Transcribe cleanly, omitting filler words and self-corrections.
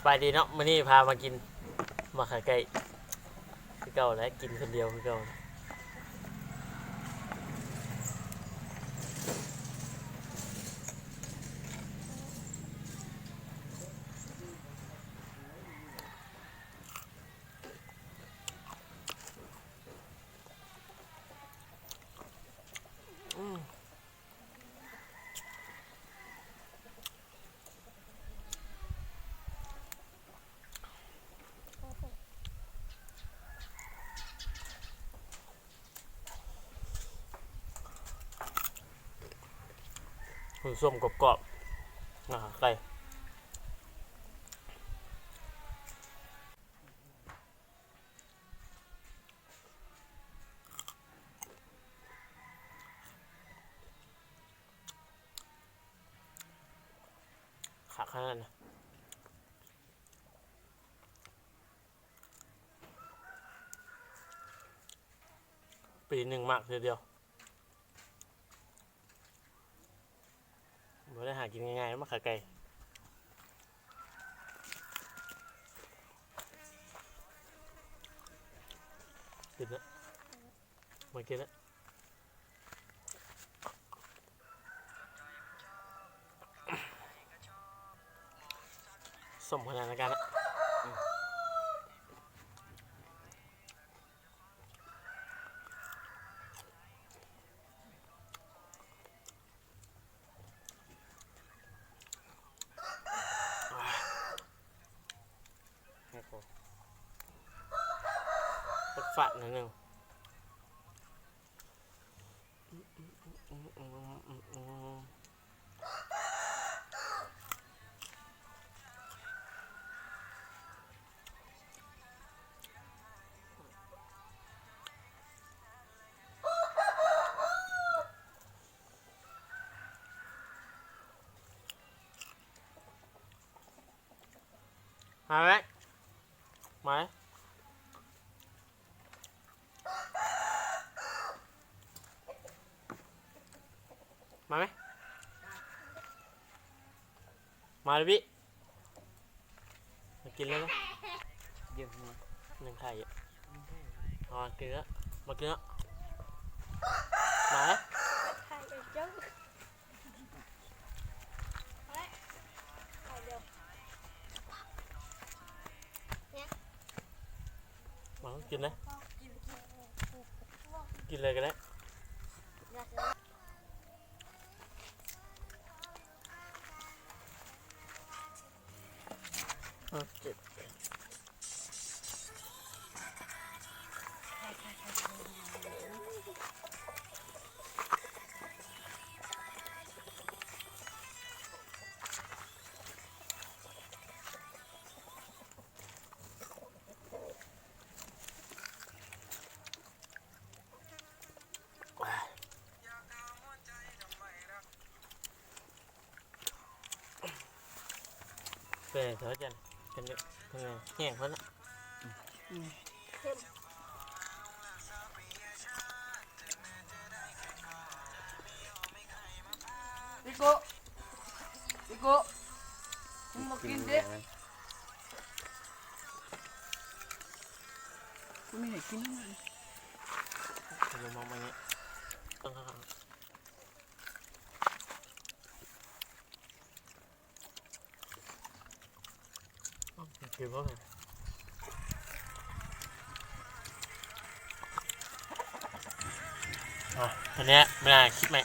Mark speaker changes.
Speaker 1: ไปดีเนาะมื้อนี้พามากินมาขาไก่คือเก่าแล้วกินคนเดียวคือเก่าหุ่นส้มกรอบๆมาขาไก่ขาขนาดนะปีหนึ่งมากทีเดียวไม่ได้หากินง่ายๆมาขาไก่กินแล้วมากินแล้วสมขนาดนั้นกันละฝาดนิดนึงมาไหมมาไหมมาไหมมาเลยพี่มากินเลยไหมเยี่ยมมากหนึ่งไข่อ๋อกินแล้วมากินแล้วมาไหม
Speaker 2: ถ่ายเจ้าถ่ายเดียว
Speaker 1: มากินเลยกินเลยก็ได้เจ็บเป็นเถอะจันเป็นยังไงแห้งเพิ่นละ
Speaker 3: พี่โก้พี่โก้มึงมากินดิกูไม่ให้กินมัน
Speaker 1: ลงมองมาเงี้ยต้องข้างกินเพราะอะไรอันนี้ไม่ได้คิดไหม